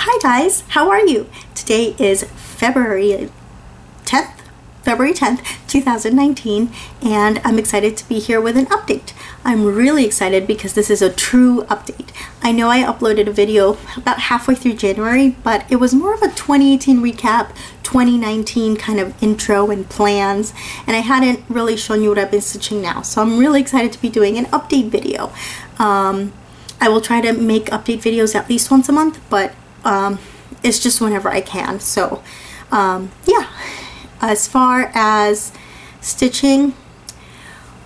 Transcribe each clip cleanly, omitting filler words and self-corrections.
Hi guys, how are you? Today is February 10th, 2019, and I'm excited to be here with an update. I'm really excited because this is a true update. I know I uploaded a video about halfway through January, but it was more of a 2018 recap, 2019 kind of intro and plans, and I hadn't really shown you what I've been stitching now. So I'm really excited to be doing an update video. I will try to make update videos at least once a month, but it's just whenever I can. So yeah, as far as stitching,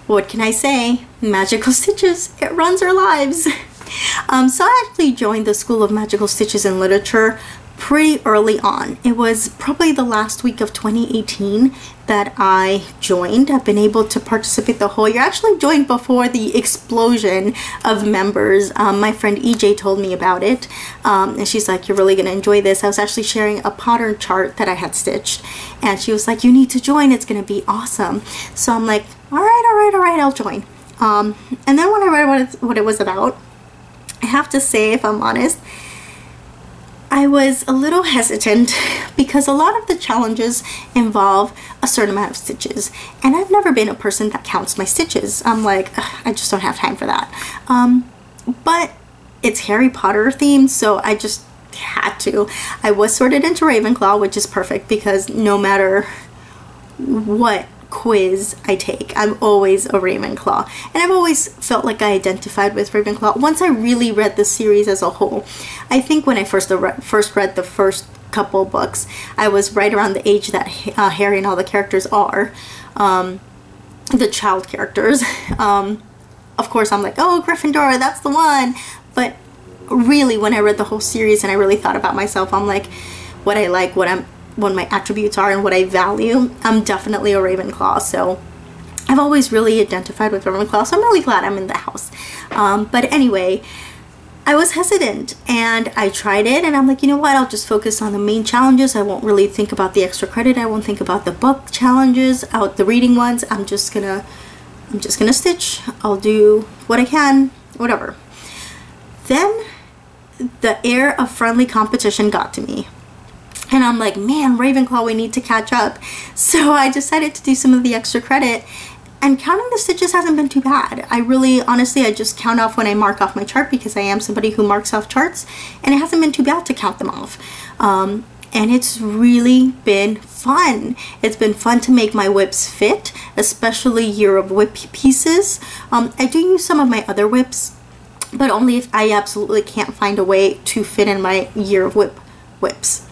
what can I say? Magical Stitches, it runs our lives. So I actually joined the School of Magical Stitches and Literature pretty early on. It was probably the last week of 2018 that I joined. I've been able to participate the whole year. I actually joined before the explosion of members. My friend EJ told me about it, and she's like, you're really gonna enjoy this. I was actually sharing a pattern chart that I had stitched, and she was like, you need to join, it's gonna be awesome. So I'm like, all right, I'll join. And then when I read what it was about, I have to say, if I'm honest, I was a little hesitant because a lot of the challenges involve a certain amount of stitches, and I've never been a person that counts my stitches. I'm like, I just don't have time for that. But it's Harry Potter themed, so I just had to. I was sorted into Ravenclaw, which is perfect because no matter what quiz I take, I'm always a Ravenclaw, and I've always felt like I identified with Ravenclaw once I really read the series as a whole. I think when I first read the first couple books, I was right around the age that Harry and all the characters are, the child characters. Of course I'm like, oh, Gryffindor, that's the one, but really when I read the whole series and I really thought about myself, I'm like, what I like, what my attributes are and what I value, I'm definitely a Ravenclaw. So I've always really identified with Ravenclaw, so I'm really glad I'm in the house. But anyway, I was hesitant and I tried it, and I'm like, you know what, I'll just focus on the main challenges. I won't really think about the extra credit. I won't think about the book challenges, the reading ones. I'm just gonna stitch. I'll do what I can, whatever. Then the air of friendly competition got to me. And I'm like, man, Ravenclaw, we need to catch up. So I decided to do some of the extra credit, and counting the stitches hasn't been too bad. I really, honestly, I just count off when I mark off my chart because I am somebody who marks off charts, and it hasn't been too bad to count them off. And it's really been fun. It's been fun to make my whips fit, especially Year of Whip pieces. I do use some of my other whips, but only if I absolutely can't find a way to fit in my Year of whips.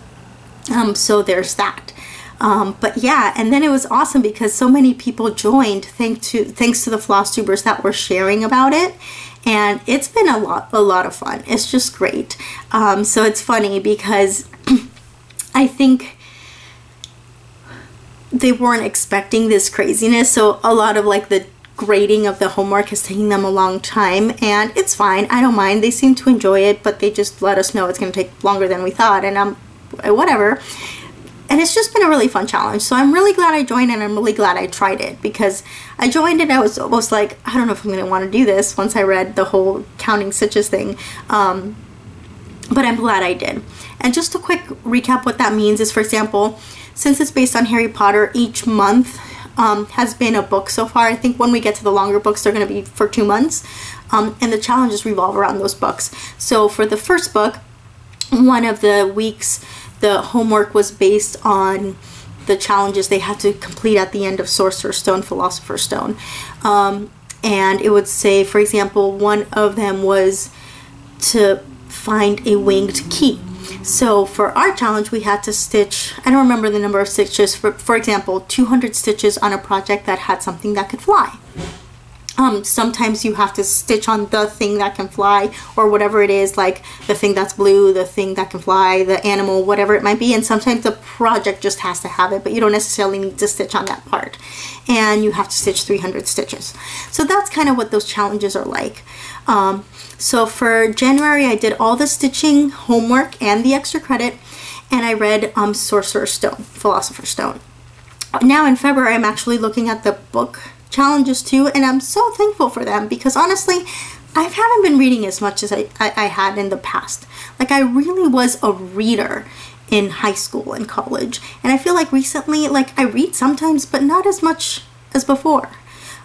So there's that. But yeah, and then it was awesome because so many people joined thanks to the Flosstubers that were sharing about it, and it's been a lot of fun. It's just great. So it's funny because I think they weren't expecting this craziness, so a lot of like the grading of the homework is taking them a long time, and it's fine. I don't mind. They seem to enjoy it, but they just let us know it's going to take longer than we thought, and whatever. And it's just been a really fun challenge, so I'm really glad I joined, and I'm really glad I tried it, because I joined and I was almost like, I don't know if I'm going to want to do this once I read the whole counting stitches thing, but I'm glad I did. And just a quick recap, what that means is, for example, since it's based on Harry Potter, each month has been a book so far. I think when we get to the longer books, they're going to be for 2 months, and the challenges revolve around those books. So for the first book, one of the weeks, the homework was based on the challenges they had to complete at the end of Sorcerer's Stone, Philosopher's Stone. And it would say, for example, one of them was to find a winged key. So for our challenge, we had to stitch, I don't remember the number of stitches, for example, 200 stitches on a project that had something that could fly. Sometimes you have to stitch on the thing that can fly, or whatever it is, like the thing that's blue, the thing that can fly, the animal, whatever it might be. And sometimes the project just has to have it, but you don't necessarily need to stitch on that part. And you have to stitch 300 stitches. So that's kind of what those challenges are like. So for January, I did all the stitching homework and the extra credit, and I read Sorcerer's Stone, Philosopher's Stone. Now in February, I'm actually looking at the book challenges too, and I'm so thankful for them, because honestly I haven't been reading as much as I had in the past. Like, I really was a reader in high school and college, and I feel like recently, like, I read sometimes, but not as much as before.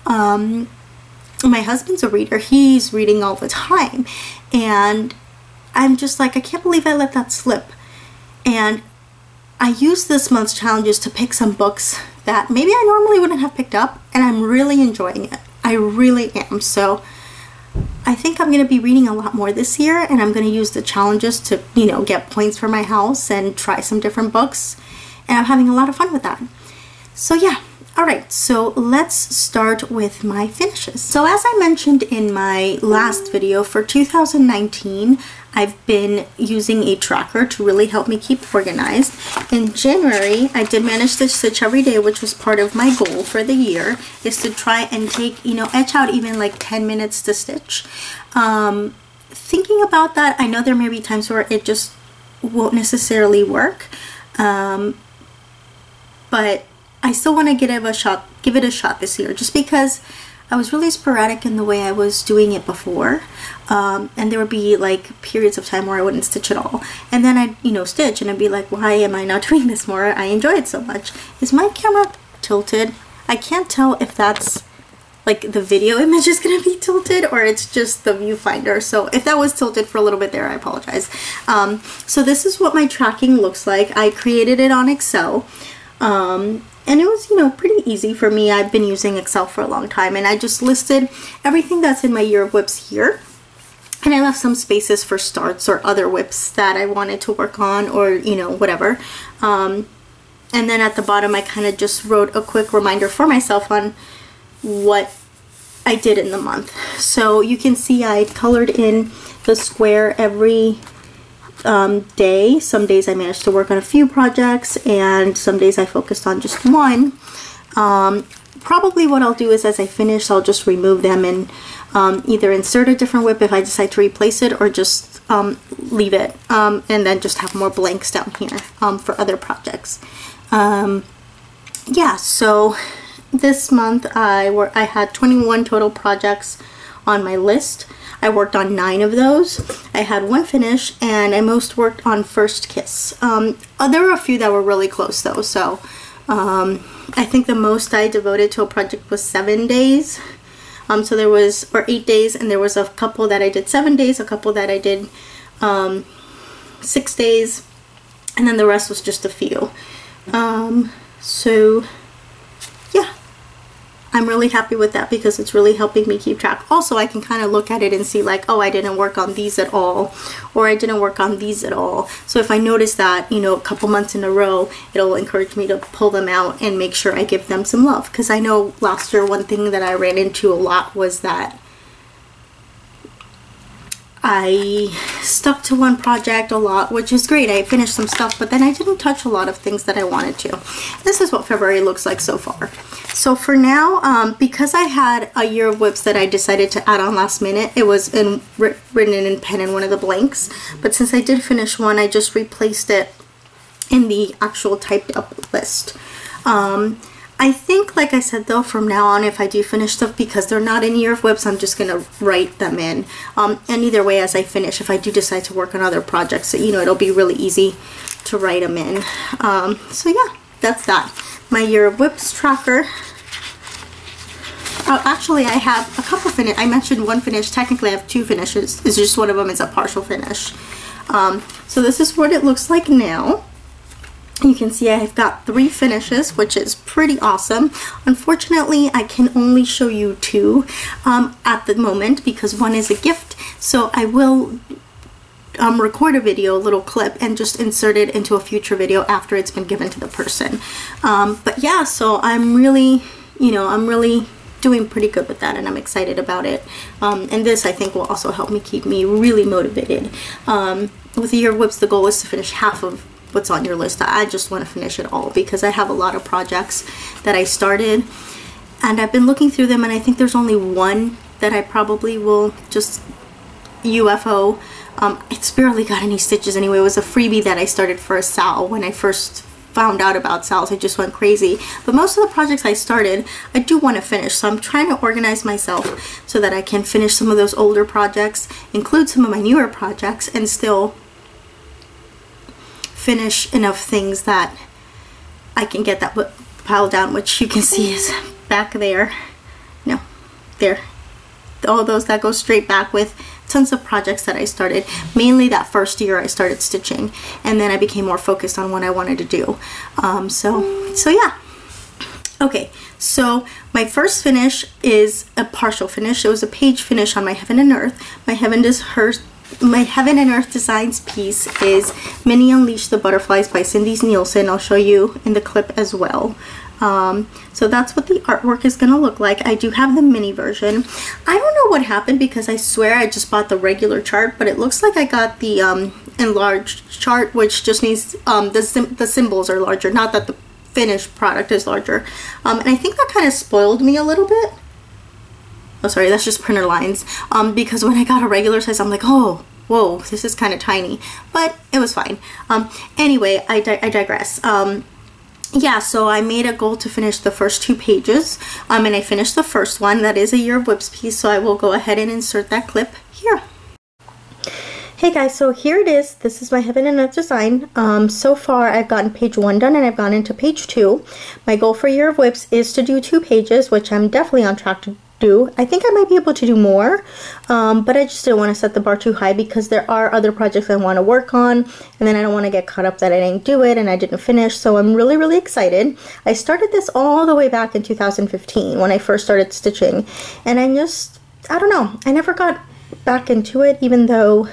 My husband's a reader. He's reading all the time, and I'm just like, I can't believe I let that slip. And I used this month's challenges to pick some books that maybe I normally wouldn't have picked up, and I'm really enjoying it. I really am. So I think I'm going to be reading a lot more this year, and I'm going to use the challenges to, you know, get points for my house and try some different books, and I'm having a lot of fun with that. So yeah. Alright, so let's start with my finishes. So as I mentioned in my last video, for 2019, I've been using a tracker to really help me keep organized. In January, I did manage to stitch every day, which was part of my goal for the year, is to try and take, you know, etch out even like 10 minutes to stitch. Thinking about that, I know there may be times where it just won't necessarily work, but I still want to give it a shot this year, just because I was really sporadic in the way I was doing it before, and there would be like periods of time where I wouldn't stitch at all, and then I'd, you know, stitch, and I'd be like, why am I not doing this more? I enjoy it so much. Is my camera tilted? I can't tell if that's like the video image is gonna be tilted or it's just the viewfinder, so if that was tilted for a little bit there, I apologize. So this is what my tracking looks like. I created it on Excel. And it was, you know, pretty easy for me. I've been using Excel for a long time, and I just listed everything that's in my year of whips here. And I left some spaces for starts or other whips that I wanted to work on, or, you know, whatever. And then at the bottom, I kind of just wrote a quick reminder for myself on what I did in the month. So you can see I colored in the square every day. Some days I managed to work on a few projects, and some days I focused on just one. Probably what I'll do is, as I finish, I'll just remove them and either insert a different whip if I decide to replace it, or just leave it, and then just have more blanks down here for other projects. Yeah, so this month I had 21 total projects on my list. I worked on 9 of those. I had 1 finish, and I most worked on First Kiss. There were a few that were really close though, so I think the most I devoted to a project was 7 days. So there was, or 8 days, and there was a couple that I did 7 days, a couple that I did 6 days, and then the rest was just a few. So yeah, I'm really happy with that because it's really helping me keep track. Also, I can kind of look at it and see like, oh, I didn't work on these at all, or I didn't work on these at all. So if I notice that, you know, a couple months in a row, it'll encourage me to pull them out and make sure I give them some love. Because I know last year one thing that I ran into a lot was that I stuck to one project a lot, which is great. I finished some stuff, but then I didn't touch a lot of things that I wanted to. This is what February looks like so far. So for now, because I had a year of whips that I decided to add on last minute, it was written in pen in one of the blanks. But since I did finish one, I just replaced it in the actual typed up list. I think, like I said though, from now on, if I do finish stuff, because they're not in year of whips, I'm just gonna write them in. And either way, as I finish, if I do decide to work on other projects, you know, it'll be really easy to write them in. So yeah, that's that. My year of whips tracker. Actually, I have a couple finish. I mentioned one finish. Technically, I have 2 finishes. It's just one of them is a partial finish. So this is what it looks like now. You can see I've got 3 finishes, which is pretty awesome. Unfortunately, I can only show you 2 at the moment because one is a gift. So I will record a video, a little clip, and just insert it into a future video after it's been given to the person. But yeah, so I'm really, you know, I'm really doing pretty good with that, and I'm excited about it. And this, I think, will also help me keep me really motivated. With the year of whips, the goal is to finish half of what's on your list. I just want to finish it all because I have a lot of projects that I started, and I've been looking through them, and I think there's only one that I probably will just UFO. It's barely got any stitches anyway. It was a freebie that I started for a Sal when I first found out about sales, I just went crazy. But most of the projects I started, I do want to finish. So I'm trying to organize myself so that I can finish some of those older projects, include some of my newer projects, and still finish enough things that I can get that pile down, which you can see is back there. No, there. All those that go straight back with tons of projects that I started, mainly that first year I started stitching, and then I became more focused on what I wanted to do. So yeah. Okay, so my first finish is a partial finish. It was a page finish on my Heaven and Earth. My Heaven and Earth Designs piece is Mini Unleash the Butterflies by Cindy Nielsen. I'll show you in the clip as well. So that's what the artwork is going to look like. I do have the mini version. I don't know what happened because I swear I just bought the regular chart, but it looks like I got the enlarged chart, which just means the symbols are larger, not that the finished product is larger. And I think that kind of spoiled me a little bit. Oh, sorry, that's just printer lines. Because when I got a regular size, I'm like, oh, whoa, this is kind of tiny. But it was fine. Anyway, I digress. Yeah, so I made a goal to finish the first 2 pages, and I finished the first one. That is a Year of Whips piece, so I will go ahead and insert that clip here. Hey guys, so here it is. This is my Heaven and Earth design. So far I've gotten page 1 done and I've gone into page 2. My goal for Year of Whips is to do 2 pages, which I'm definitely on track to do. I think I might be able to do more, but I just didn't want to set the bar too high because there are other projects I want to work on, and then I don't want to get caught up that I didn't do it and I didn't finish. So I'm really, really excited. I started this all the way back in 2015 when I first started stitching, and I don't know, I never got back into it, even though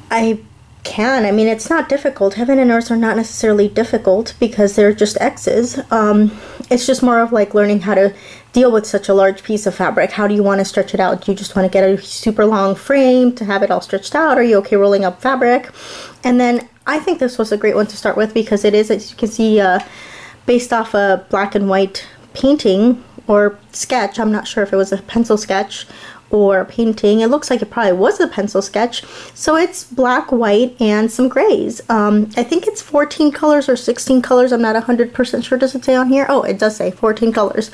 I can. I mean, it's not difficult. Heaven and Earth are not necessarily difficult because they're just X's. It's just more of like learning how to deal with such a large piece of fabric. How do you want to stretch it out? Do you just want to get a super long frame to have it all stretched out? Are you okay rolling up fabric? And then I think this was a great one to start with because it is, as you can see, based off a black and white painting or sketch. I'm not sure if it was a pencil sketch or a painting. It looks like it probably was a pencil sketch. So it's black, white, and some grays. I think it's 14 colors or 16 colors. I'm not 100% sure. Does it say on here? Oh, it does say 14 colors.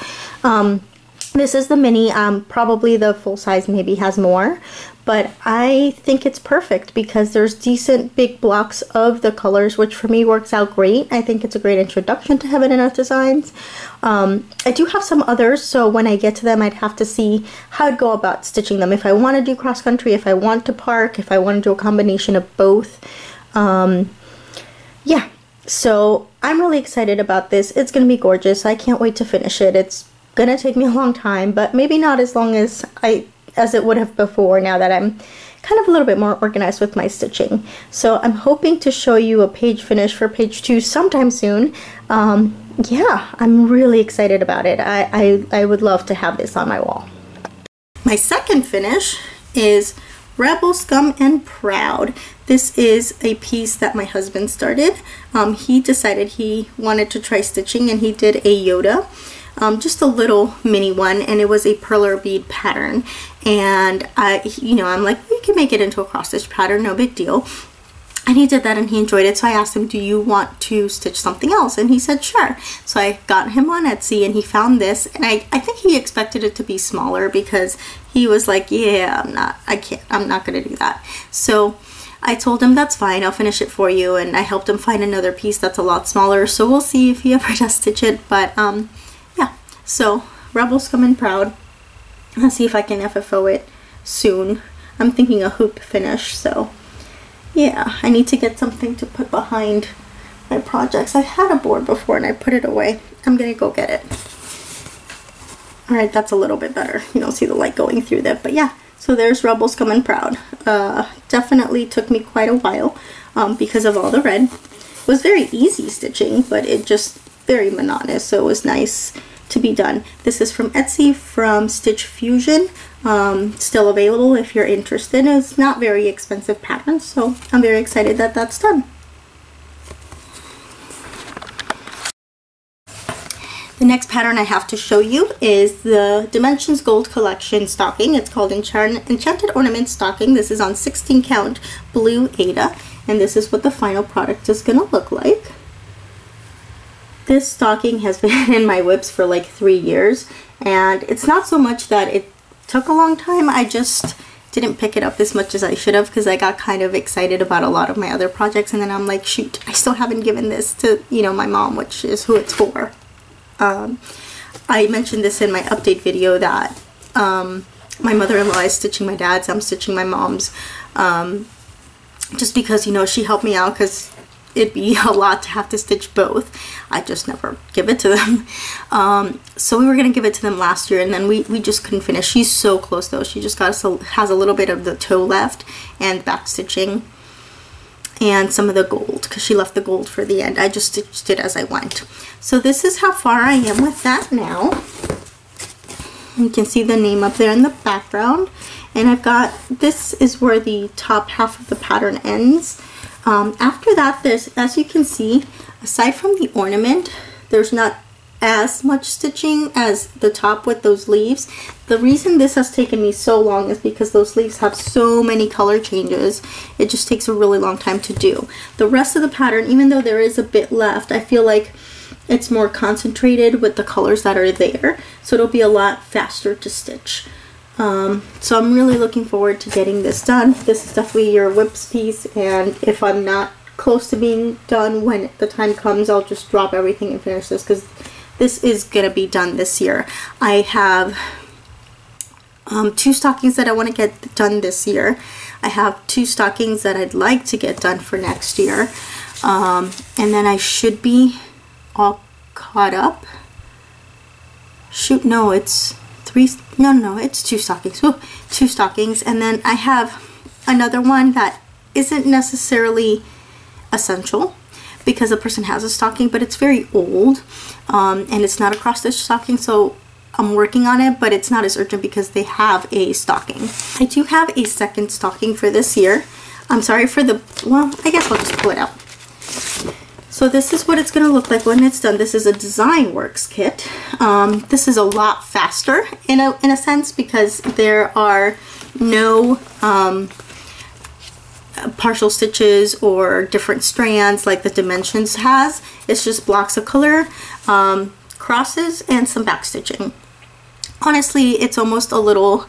This is the mini. Probably the full size maybe has more, but I think it's perfect because there's decent big blocks of the colors, which for me works out great. I think it's a great introduction to Heaven and Earth designs. I do have some others, so when I get to them, I'd have to see how I'd go about stitching them. If I want to do cross country, if I want to park, if I want to do a combination of both. Yeah, so I'm really excited about this. It's going to be gorgeous. I can't wait to finish it. It's gonna take me a long time, but maybe not as long as it would have before, now that I'm kind of a little bit more organized with my stitching. So I'm hoping to show you a page finish for page 2 sometime soon. Yeah, I'm really excited about it. I would love to have this on my wall. My second finish is Rebel, Scum, and Proud. This is a piece that my husband started. He decided he wanted to try stitching, and he did a Yoda. Just a little mini one, and it was a perler bead pattern, and I'm like, we can make it into a cross stitch pattern, no big deal. And he did that and he enjoyed it, so I asked him, do you want to stitch something else? And he said sure. So I got him on Etsy and he found this, and I think he expected it to be smaller because he was like, yeah, I'm not gonna do that. So I told him that's fine, I'll finish it for you, and I helped him find another piece that's a lot smaller, so we'll see if he ever does stitch it. But yeah, so Rebel, Scum, and Proud. Let's see if I can FFO it soon. I'm thinking a hoop finish, so yeah, I need to get something to put behind my projects. I had a board before and I put it away. I'm gonna go get it. Alright, that's a little bit better. You don't see the light going through there, but yeah. So there's Rebel, Scum, and Proud. Definitely took me quite a while because of all the red. It was very easy stitching, but it just very monotonous, so it was nice to be done. This is from Etsy, from Stitch Fusion. Still available if you're interested. It's not very expensive patterns, so I'm very excited that that's done. The next pattern I have to show you is the Dimensions Gold Collection stocking. It's called Enchanted Ornaments Stocking. This is on 16 count blue Ada, and this is what the final product is going to look like. This stocking has been in my whips for like 3 years, and it's not so much that it took a long time, I just didn't pick it up as much as I should have because I got kind of excited about a lot of my other projects, and then I'm like, shoot, I still haven't given this to, you know, my mom, which is who it's for. I mentioned this in my update video that my mother-in-law is stitching my dad's, I'm stitching my mom's, just because, you know, she helped me out because it'd be a lot to have to stitch both. I just never give it to them. So we were gonna give it to them last year, and then we just couldn't finish. She's so close though. She just has a little bit of the toe left and back stitching and some of the gold because she left the gold for the end. I just stitched it as I went. So this is how far I am with that now. You can see the name up there in the background, and I've got, this is where the top half of the pattern ends. After that, there's, as you can see, aside from the ornament, there's not as much stitching as the top with those leaves. The reason this has taken me so long is because those leaves have so many color changes. It just takes a really long time to do. The rest of the pattern, even though there is a bit left, I feel like it's more concentrated with the colors that are there, so it'll be a lot faster to stitch. So I'm really looking forward to getting this done. This is definitely your whips piece, and if I'm not close to being done when the time comes, I'll just drop everything and finish this because this is gonna be done this year. I have 2 stockings that I want to get done this year. I have 2 stockings that I'd like to get done for next year, and then I should be all caught up. Shoot, no, it's 3, no, it's 2 stockings. Ooh, 2 stockings, and then I have another one that isn't necessarily essential because the person has a stocking, but it's very old, and it's not a cross stitch stocking, so I'm working on it, but it's not as urgent because they have a stocking. I do have a second stocking for this year. I'm sorry for the, well, I guess I'll just pull it out. So this is what it's going to look like when it's done. This is a Design Works kit. This is a lot faster in a sense because there are no partial stitches or different strands like the Dimensions has. It's just blocks of color, crosses, and some back stitching. Honestly, it's almost a little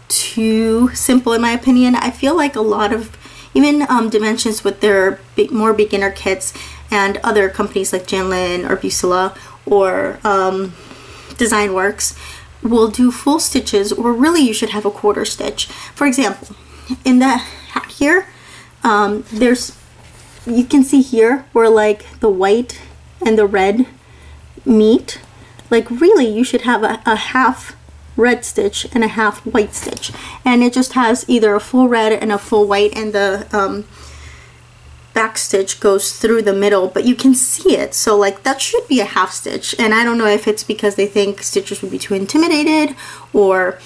too simple in my opinion. I feel like a lot of, even Dimensions with their more beginner kits, and other companies like Janlin or Busela or Design Works will do full stitches, or really you should have a quarter stitch. For example, in the here, there's, you can see here where like the white and the red meet. Like really you should have a half red stitch and a half white stitch, and it just has either a full red and a full white, and the back stitch goes through the middle, but you can see it, so like that should be a half stitch. And I don't know if it's because they think stitchers would be too intimidated, or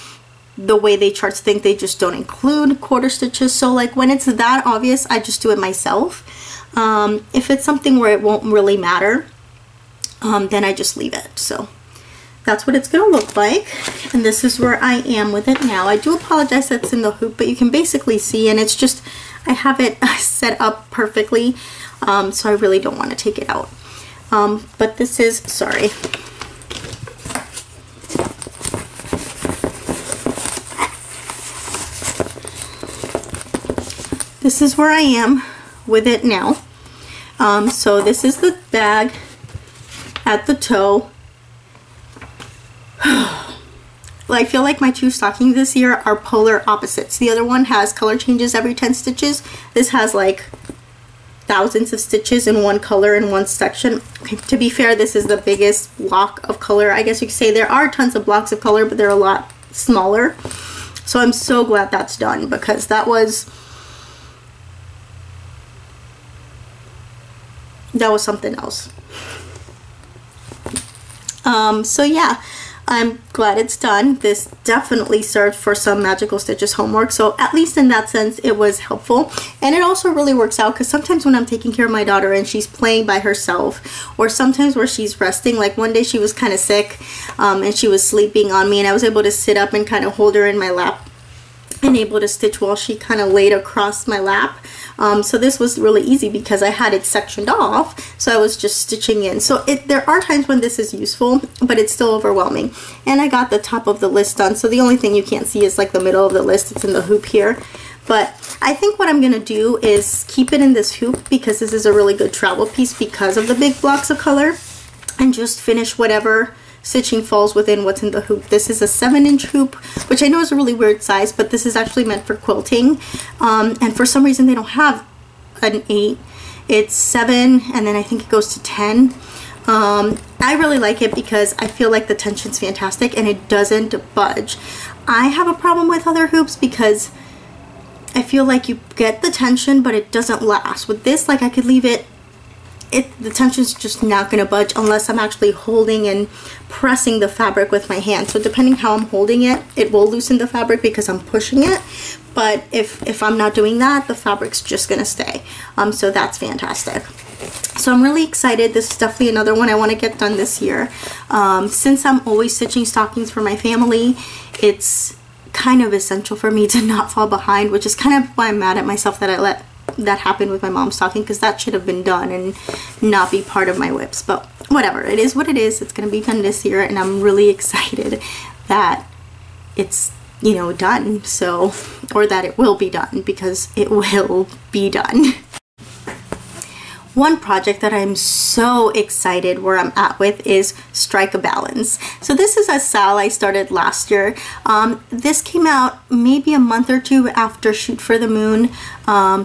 the way they charts think they just don't include quarter stitches. So like when it's that obvious, I just do it myself. If it's something where it won't really matter, then I just leave it. So that's what it's gonna look like, and this is where I am with it now. I do apologize that's in the hoop, but you can basically see, and it's just, I have it set up perfectly, so I really don't want to take it out. But this is, sorry. This is where I am with it now. So this is the bag at the toe. I feel like my 2 stockings this year are polar opposites. The other one has color changes every 10 stitches. This has like thousands of stitches in one color in one section. Okay, to be fair, this is the biggest block of color. I guess you could say there are tons of blocks of color, but they're a lot smaller. So I'm so glad that's done, because that was something else. So yeah, I'm glad it's done. This definitely served for some Magical Stitches homework, so at least in that sense it was helpful. And it also really works out, because sometimes when I'm taking care of my daughter and she's playing by herself, or sometimes where she's resting, like one day she was kind of sick and she was sleeping on me, and I was able to sit up and kind of hold her in my lap and able to stitch while she kind of laid across my lap. So this was really easy because I had it sectioned off, so I was just stitching in. So there are times when this is useful, but it's still overwhelming. And I got the top of the list done, so the only thing you can't see is like the middle of the list. It's in the hoop here. But I think what I'm going to do is keep it in this hoop because this is a really good travel piece because of the big blocks of color, and just finish whatever stitching falls within what's in the hoop. This is a 7-inch hoop, which I know is a really weird size, but this is actually meant for quilting. And for some reason they don't have an 8. It's 7, and then I think it goes to 10. I really like it because I feel like the tension's fantastic and it doesn't budge. I have a problem with other hoops because I feel like you get the tension but it doesn't last. With this, like, I could leave it, the tension's just not going to budge unless I'm actually holding and pressing the fabric with my hand. So depending how I'm holding it, it will loosen the fabric because I'm pushing it. But if I'm not doing that, the fabric's just going to stay. So that's fantastic. So I'm really excited. This is definitely another one I want to get done this year. Since I'm always stitching stockings for my family, it's kind of essential for me to not fall behind, which is kind of why I'm mad at myself that I let that happen with my mom's stocking, because that should have been done and not be part of my whips. But whatever, it is what it is. It's going to be done this year, and I'm really excited that it's, you know, done. So, or that it will be done, because it will be done. One project that I'm so excited where I'm at with is Strike a Balance. So this is a sale I started last year. This came out maybe a month or two after Shoot for the Moon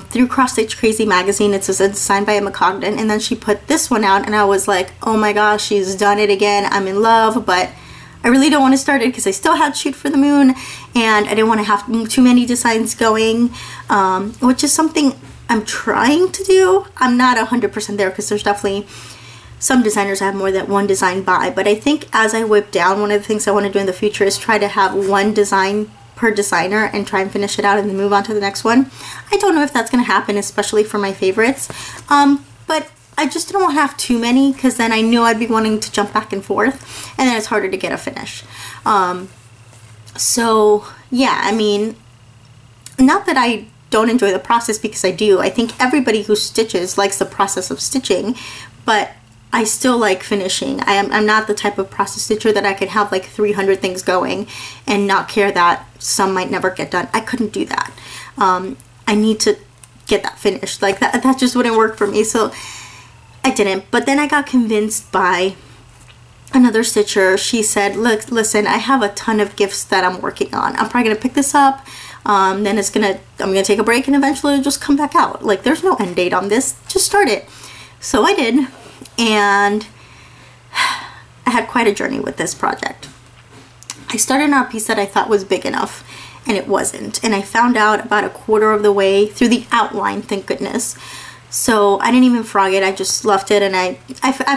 through Cross Stitch Crazy magazine. It's designed by Emma Cogden, and then she put this one out and I was like, oh my gosh, she's done it again. I'm in love, but I really don't want to start it because I still had Shoot for the Moon and I didn't want to have too many designs going, which is something I'm trying to do. I'm not 100% there because there's definitely some designers I have more than one design by, but I think as I whip down, one of the things I want to do in the future is try to have one design per designer and try and finish it out and then move on to the next one. I don't know if that's going to happen, especially for my favorites, but I just don't want to have too many because then I know I'd be wanting to jump back and forth and then it's harder to get a finish. So yeah, I mean, not that I don't enjoy the process, because I do. I think everybody who stitches likes the process of stitching, but I still like finishing. I'm not the type of process stitcher that I could have like 300 things going and not care that some might never get done. I couldn't do that. I need to get that finished. Like that just wouldn't work for me, so I didn't. But then I got convinced by another stitcher. She said, look, listen, I have a ton of gifts that I'm working on. I'm probably gonna pick this up, then I'm gonna take a break and eventually it'll just come back out. Like, there's no end date on this, just start it. So I did, and I had quite a journey with this project. I started on a piece that I thought was big enough and it wasn't, and I found out about a quarter of the way through the outline, thank goodness. So I didn't even frog it, I just left it, and I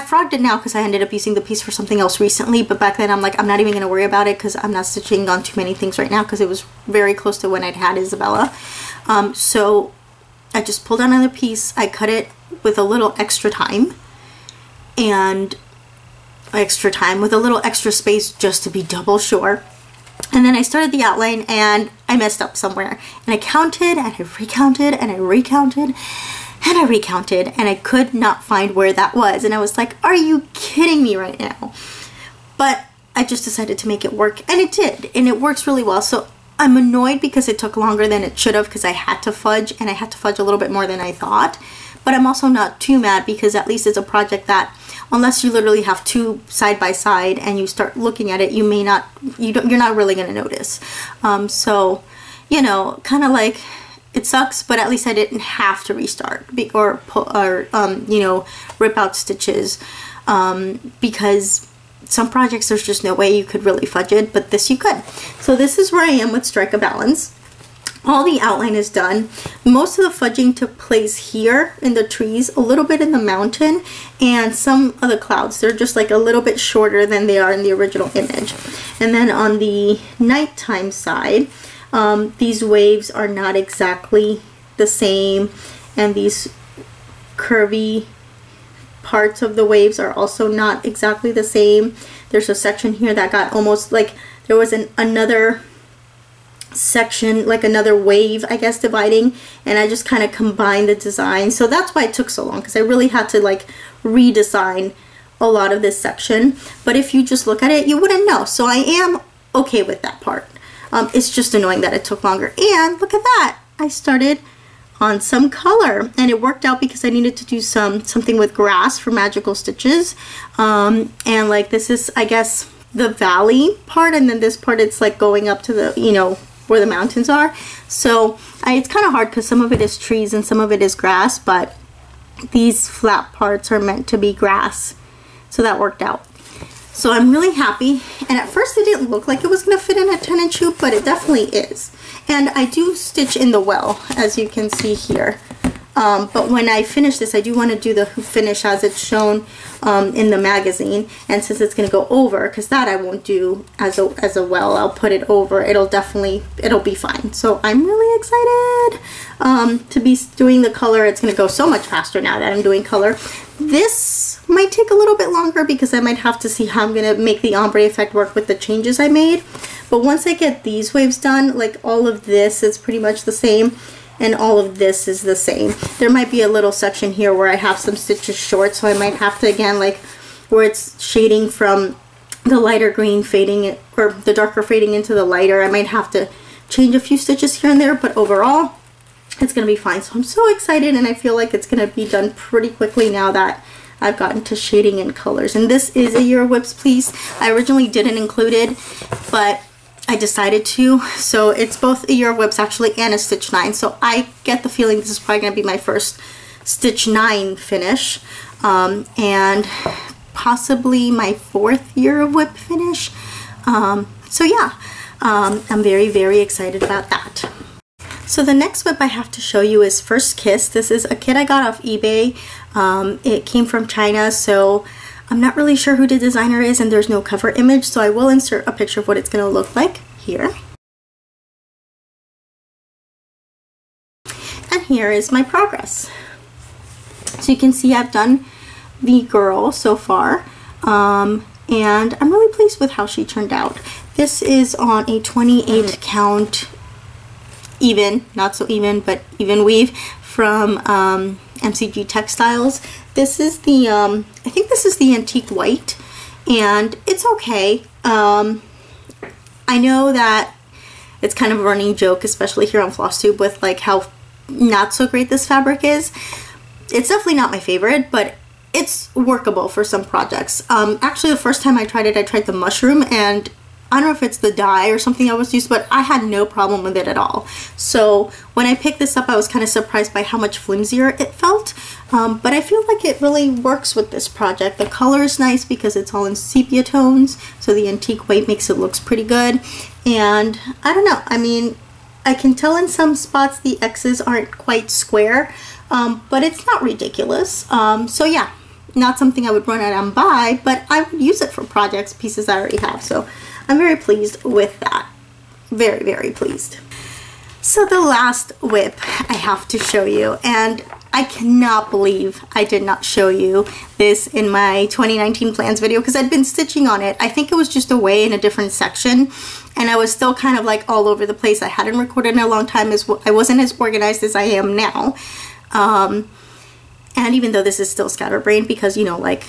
frogged it now because I ended up using the piece for something else recently, but back then I'm like, I'm not even going to worry about it because I'm not stitching on too many things right now because it was very close to when I'd had Isabella. So I just pulled out another piece, I cut it with a little extra time, with a little extra space just to be double sure. And then I started the outline and I messed up somewhere. And I counted and I recounted and I recounted and I recounted and I could not find where that was. And I was like, are you kidding me right now? But I just decided to make it work, and it did. And it works really well. So I'm annoyed because it took longer than it should have because I had to fudge, and I had to fudge a little bit more than I thought. But I'm also not too mad because at least it's a project that, unless you literally have two side by side and you start looking at it, you're not really going to notice. So, you know, kind of like, it sucks, but at least I didn't have to restart or you know, rip out stitches, because some projects there's just no way you could really fudge it, but this you could. So this is where I am with Strike a Balance. All the outline is done. Most of the fudging took place here in the trees, a little bit in the mountain, and some of the clouds. They're just like a little bit shorter than they are in the original image. And then on the nighttime side, these waves are not exactly the same, and these curvy parts of the waves are also not exactly the same. There's a section here that got almost like there was another section, like another wave, I guess, dividing, and I just kind of combined the design. So that's why it took so long, because I really had to like redesign a lot of this section. But if you just look at it, you wouldn't know. So I am okay with that part. It's just annoying that it took longer. And look at that, I started on some color, and it worked out because I needed to do something with grass for magical stitches. And like this is, I guess, the valley part, and then this part, it's like going up to the, you know, where the mountains are. So it's kind of hard because some of it is trees and some of it is grass, but these flat parts are meant to be grass. So that worked out. So I'm really happy. And at first it didn't look like it was going to fit in a 10-inch hoop, but it definitely is. And I do stitch in the well, as you can see here. But when I finish this, I do want to do the hoop finish as it's shown in the magazine. And since it's going to go over, because that I won't do as a well, I'll put it over. It'll be fine. So I'm really excited to be doing the color. It's going to go so much faster now that I'm doing color. This might take a little bit longer because I might have to see how I'm going to make the ombre effect work with the changes I made. But once I get these waves done, like all of this is pretty much the same. And all of this is the same. There might be a little section here where I have some stitches short, so I might have to, again, like where it's shading from the lighter green fading, or the darker fading into the lighter, I might have to change a few stitches here and there, but overall it's going to be fine. So I'm so excited, and I feel like it's going to be done pretty quickly now that I've gotten to shading and colors. And this is a Year of Whips piece. I originally didn't include it, but I decided to. So it's both a Year of Whips actually and a Stitch 9. So I get the feeling this is probably going to be my first Stitch 9 finish. And possibly my 4th Year of Whip finish. So yeah, I'm very, very excited about that. So the next whip I have to show you is First Kiss. This is a kit I got off eBay. It came from China, so I'm not really sure who the designer is, and there's no cover image, so I will insert a picture of what it's going to look like here. And here is my progress. So you can see I've done the girl so far, and I'm really pleased with how she turned out. This is on a 28 count even, not so even, but even weave from MCG Textiles. This is the, I think this is the antique white, and it's okay. I know that it's kind of a running joke, especially here on Flosstube, with like how not so great this fabric is. It's definitely not my favorite, but it's workable for some projects. Actually, the first time I tried it, I tried the mushroom, and I don't know if it's the dye or something I was used, but I had no problem with it at all. So when I picked this up, I was kind of surprised by how much flimsier it felt. But I feel like it really works with this project. The color is nice because it's all in sepia tones, so the antique white makes it look pretty good. And I don't know, I mean, I can tell in some spots the X's aren't quite square, but it's not ridiculous. So yeah, not something I would run out and buy, but I would use it for projects, pieces I already have. So I'm very pleased with that. Very, very pleased. So the last whip I have to show you, and I cannot believe I did not show you this in my 2019 plans video because I'd been stitching on it. I think it was just away in a different section, and I was still kind of like all over the place. I hadn't recorded in a long time. I wasn't as organized as I am now. And even though this is still scatterbrained because, you know, like,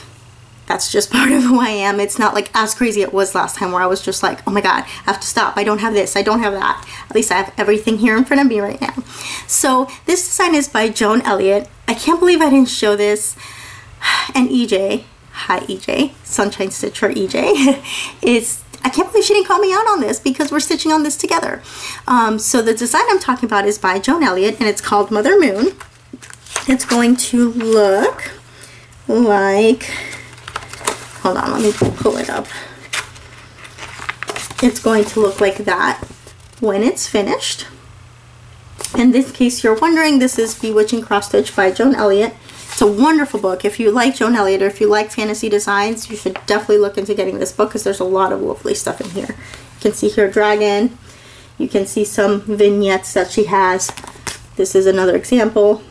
that's just part of who I am. It's not like as crazy it was last time where I was just like, oh my god, I have to stop. I don't have this, I don't have that. At least I have everything here in front of me right now. So this design is by Joan Elliott. I can't believe I didn't show this. And EJ, hi EJ, Sunshine Stitcher EJ, I can't believe she didn't call me out on this because we're stitching on this together. So the design I'm talking about is by Joan Elliott, and it's called Mother Moon. It's going to look like, hold on, let me pull it up. It's going to look like that when it's finished. In this case, you're wondering, this is Bewitching Cross Stitch by Joan Elliott. It's a wonderful book. If you like Joan Elliott or if you like fantasy designs, you should definitely look into getting this book because there's a lot of lovely stuff in here. You can see here dragon. You can see some vignettes that she has. This is another example.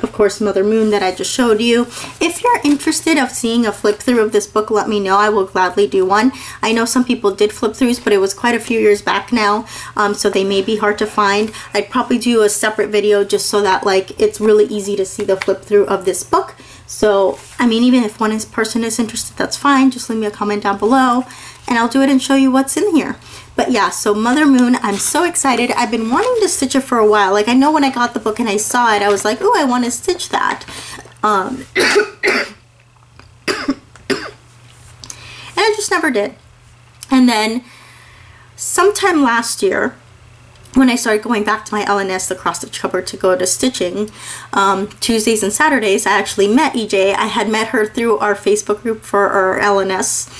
of course, Mother Moon that I just showed you. If you're interested of seeing a flip through of this book, let me know. I will gladly do one. I know some people did flip throughs, but it was quite a few years back now, so they may be hard to find. I'd probably do a separate video just so that like it's really easy to see the flip through of this book. So, I mean, even if one person is interested, that's fine. Just leave me a comment down below and I'll do it and show you what's in here. But yeah, so Mother Moon, I'm so excited. I've been wanting to stitch it for a while. Like, I know when I got the book and I saw it, I was like, oh, I want to stitch that. And I just never did. And then sometime last year, when I started going back to my LNS, the cross stitch cupboard, to go to stitching Tuesdays and Saturdays, I actually met EJ. I had met her through our Facebook group for our LNS,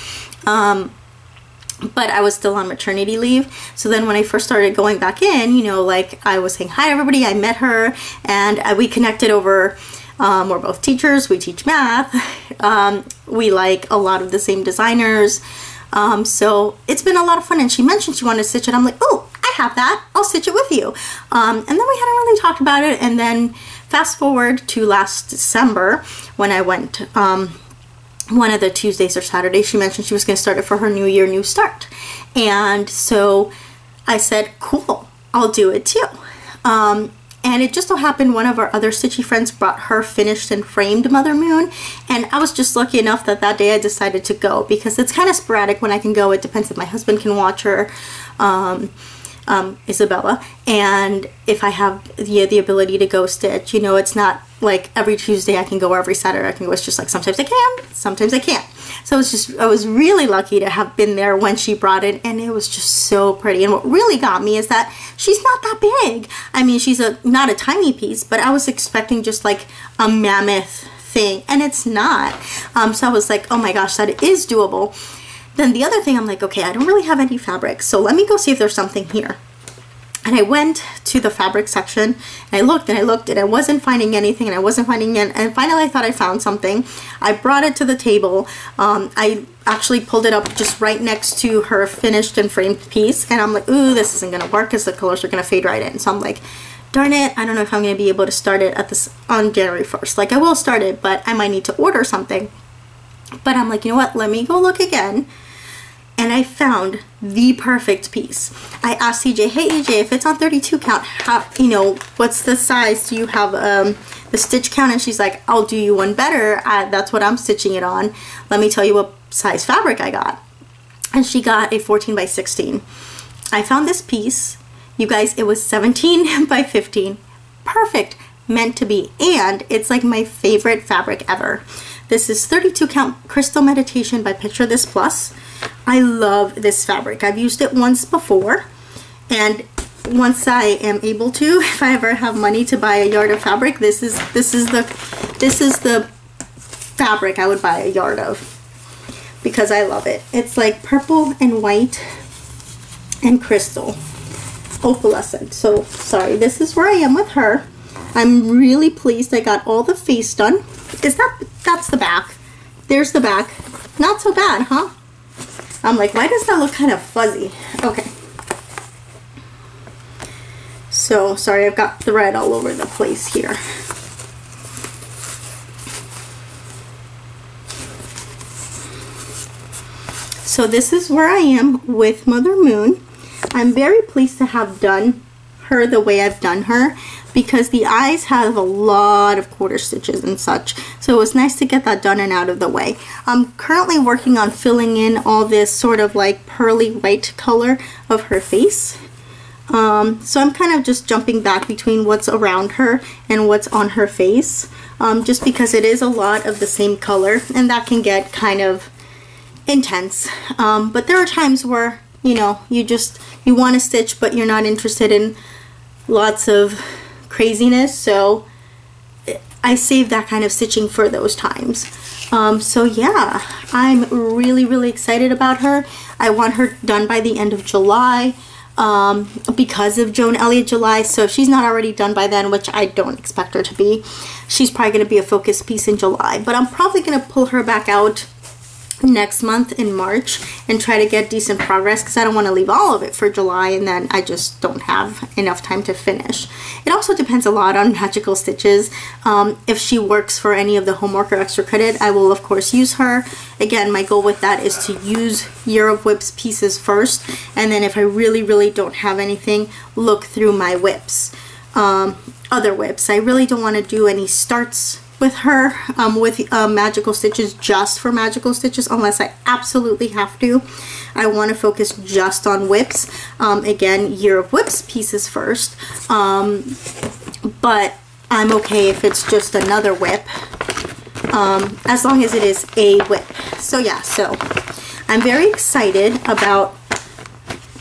but I was still on maternity leave. So then when I first started going back in, you know, like I was saying hi everybody, I met her and we connected over, we're both teachers, we teach math, we like a lot of the same designers. So it's been a lot of fun, and she mentioned she wanted to stitch it. I'm like, oh, I have that, I'll stitch it with you. And then we hadn't really talked about it, and then fast forward to last December when I went one of the Tuesdays or Saturdays, she mentioned she was going to start it for her new year, new start. And so I said, cool, I'll do it too. And it just so happened one of our other stitchy friends brought her finished and framed Mother Moon, and I was just lucky enough that that day I decided to go, because it's kind of sporadic when I can go. It depends if my husband can watch her, Isabella, and if I have the ability to go stitch. You know, it's not like every Tuesday I can go, or every Saturday I can go. It's just like sometimes I can, sometimes I can't. So it's just, I was really lucky to have been there when she brought it, and it was just so pretty. And what really got me is that she's not that big. I mean, she's not a tiny piece, but I was expecting just like a mammoth thing, and it's not. So I was like, oh my gosh, that is doable. Then the other thing, I'm like, okay, I don't really have any fabric, so let me go see if there's something here. And I went to the fabric section, and I looked and I looked, and I wasn't finding anything, and I wasn't finding it, and finally I thought I found something. I brought it to the table. I actually pulled it up just right next to her finished and framed piece, and I'm like, ooh, this isn't gonna work because the colors are gonna fade right in. So I'm like, darn it, I don't know if I'm gonna be able to start it on January 1st. Like, I will start it, but I might need to order something. But I'm like, you know what, let me go look again. And I found the perfect piece. I asked EJ, hey EJ, if it's on 32 count, how, you know, what's the size? Do you have the stitch count? And she's like, I'll do you one better. That's what I'm stitching it on. Let me tell you what size fabric I got. And she got a 14 by 16. I found this piece. You guys, it was 17 by 15. Perfect, meant to be. And it's like my favorite fabric ever. This is 32 count Crystal Meditation by Picture This Plus. I love this fabric. I've used it once before, and once I am able to, if I ever have money to buy a yard of fabric, this is the fabric I would buy a yard of, because I love it. It's like purple and white and crystal, opalescent. So sorry, this is where I am with her. I'm really pleased I got all the face done. That's the back. There's the back. Not so bad, huh? I'm like, why does that look kind of fuzzy? Okay. So, sorry, I've got thread all over the place here. So this is where I am with Mother Moon. I'm very pleased to have done her the way I've done her, because the eyes have a lot of quarter stitches and such, so it was nice to get that done and out of the way. I'm currently working on filling in all this sort of like pearly white color of her face, so I'm kind of just jumping back between what's around her and what's on her face, just because it is a lot of the same color, and that can get kind of intense. But there are times where, you know, you want to stitch but you're not interested in lots of craziness, so I save that kind of stitching for those times. So yeah, I'm really excited about her. I want her done by the end of July, because of Joan Elliott July. So if she's not already done by then, which I don't expect her to be, she's probably going to be a focus piece in July. But I'm probably going to pull her back out next month in March and try to get decent progress, because I don't want to leave all of it for July and then I just don't have enough time to finish. It also depends a lot on Magical Stitches. If she works for any of the homework or extra credit, I will of course use her. Again, my goal with that is to use Year of Whips pieces first, and then if I really don't have anything, look through my whips, other whips. I really don't want to do any starts with her with Magical Stitches just for Magical Stitches unless I absolutely have to. I want to focus just on whips. Again, Year of Whips pieces first, but I'm okay if it's just another whip, as long as it is a whip. So yeah, so I'm very excited about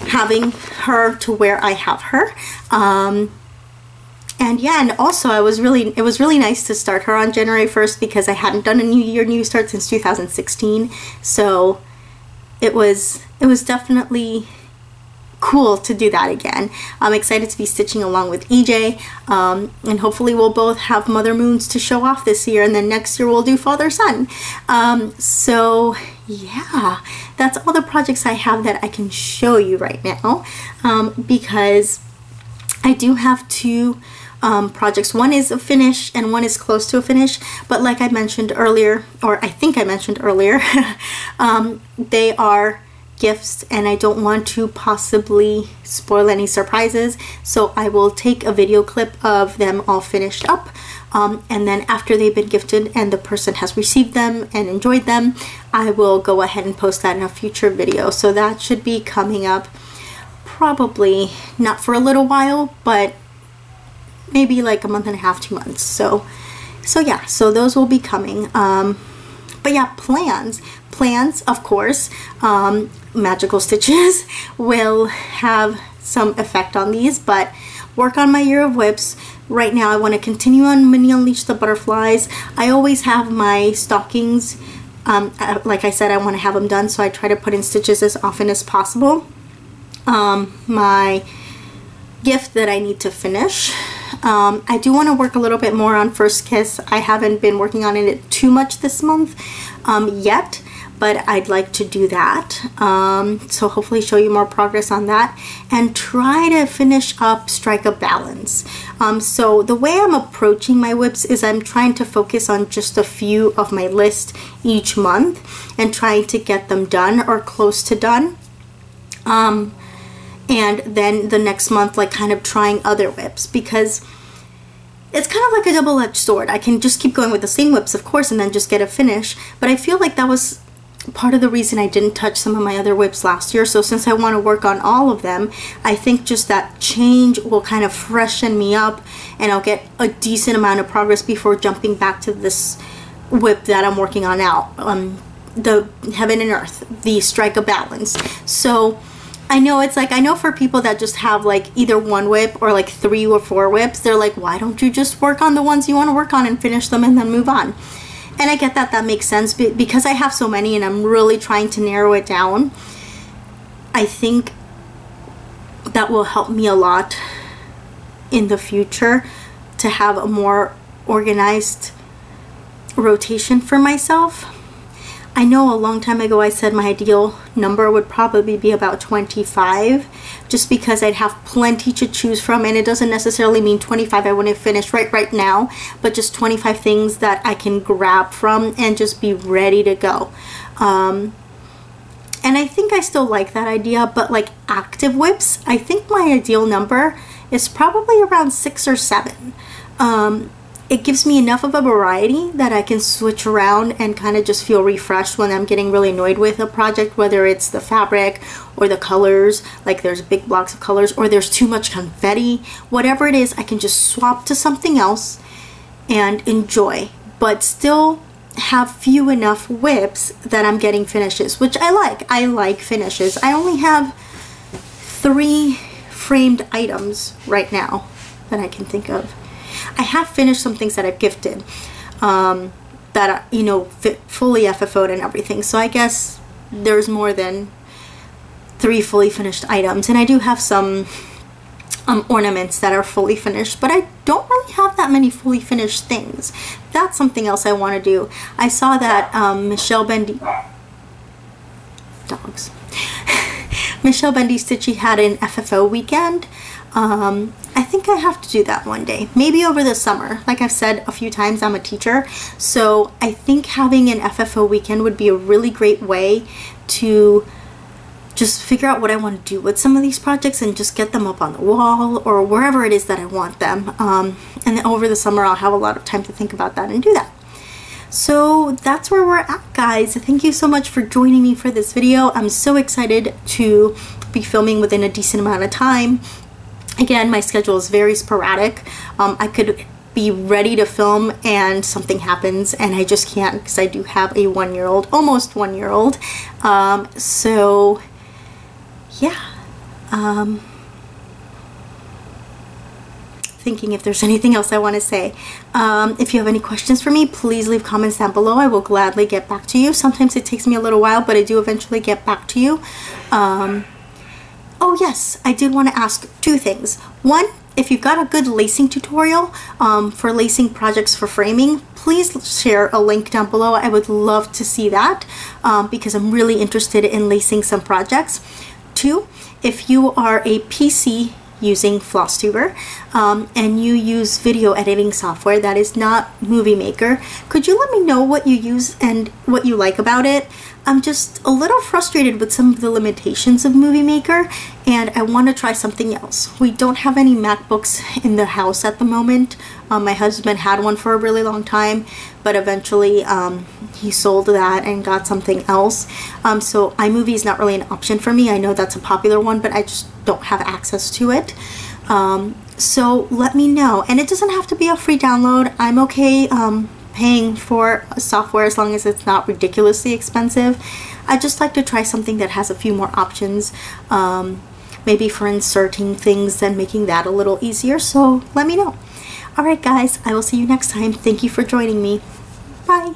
having her to where I have her. And yeah, and also it was really nice to start her on January 1st because I hadn't done a New Year, New Start since 2016. So it was definitely cool to do that again. I'm excited to be stitching along with EJ, and hopefully we'll both have Mother Moons to show off this year, and then next year we'll do Father Son. So yeah, that's all the projects I have that I can show you right now, because I do have two projects. One is a finish and one is close to a finish, but like I mentioned earlier, or I think I mentioned earlier, they are gifts and I don't want to possibly spoil any surprises, so I will take a video clip of them all finished up, and then after they've been gifted and the person has received them and enjoyed them, I will go ahead and post that in a future video. So that should be coming up probably not for a little while, but maybe like a month and a half, 2 months. So yeah, so those will be coming. But yeah, plans, of course, Magical Stitches will have some effect on these, but work on my Year of Whips. Right now I want to continue on Mini Unleash the Butterflies. I always have my stockings, like I said, I want to have them done, so I try to put in stitches as often as possible. My gift that I need to finish, I do want to work a little bit more on First Kiss. I haven't been working on it too much this month yet, but I'd like to do that. So hopefully show you more progress on that and try to finish up Strike a Balance. So the way I'm approaching my whips is I'm trying to focus on just a few of my list each month and trying to get them done or close to done. And then the next month, like kind of trying other whips, because it's kind of like a double-edged sword. I can just keep going with the same whips, of course, and then just get a finish, but I feel like that was part of the reason I didn't touch some of my other whips last year. So since I want to work on all of them, I think just that change will kind of freshen me up and I'll get a decent amount of progress before jumping back to this whip that I'm working on now, the Heaven and Earth, the Strike a Balance. So I know it's like, I know for people that just have like either one whip or like 3 or 4 whips, they're like, why don't you just work on the ones you want to work on and finish them and then move on? And I get that, that makes sense, but because I have so many and I'm really trying to narrow it down, I think that will help me a lot in the future to have a more organized rotation for myself. I know a long time ago I said my ideal number would probably be about 25, just because I'd have plenty to choose from, and it doesn't necessarily mean 25 I want to finish right now, but just 25 things that I can grab from and just be ready to go. And I think I still like that idea, but like active whips, I think my ideal number is probably around 6 or 7. It gives me enough of a variety that I can switch around and kind of just feel refreshed when I'm getting really annoyed with a project, whether it's the fabric or the colors, like there's big blocks of colors, or there's too much confetti. Whatever it is, I can just swap to something else and enjoy, but still have few enough whips that I'm getting finishes, which I like. I like finishes. I only have 3 framed items right now that I can think of. I have finished some things that I've gifted that are, you know, fully FFO'd and everything, so I guess there's more than 3 fully finished items, and I do have some ornaments that are fully finished, but I don't really have that many fully finished things. That's something else I want to do. I saw that Michelle Bendy, dogs. Michelle Bendy Stitchy had an FFO weekend. I think I have to do that one day, maybe over the summer. Like I've said a few times, I'm a teacher, so I think having an FFO weekend would be a really great way to just figure out what I want to do with some of these projects and just get them up on the wall or wherever it is that I want them. And then over the summer I'll have a lot of time to think about that and do that. So that's where we're at, guys. Thank you so much for joining me for this video. I'm so excited to be filming within a decent amount of time. Again, my schedule is very sporadic. I could be ready to film and something happens and I just can't because I do have a 1-year-old, almost 1-year-old. So yeah. Thinking if there's anything else I want to say. If you have any questions for me, please leave comments down below. I will gladly get back to you. Sometimes it takes me a little while, but I do eventually get back to you. Oh yes, I did want to ask 2 things. One, if you've got a good lacing tutorial for lacing projects for framing, please share a link down below. I would love to see that because I'm really interested in lacing some projects. 2, if you are a PC using Flosstuber and you use video editing software that is not Movie Maker, could you let me know what you use and what you like about it? I'm just a little frustrated with some of the limitations of Movie Maker and I want to try something else. We don't have any MacBooks in the house at the moment. My husband had one for a really long time, but eventually he sold that and got something else. So iMovie is not really an option for me. I know that's a popular one, but I just don't have access to it. So let me know. And it doesn't have to be a free download. I'm okay paying for software as long as it's not ridiculously expensive. I just like to try something that has a few more options, maybe for inserting things and making that a little easier. So let me know. Alright guys, I will see you next time. Thank you for joining me. Bye.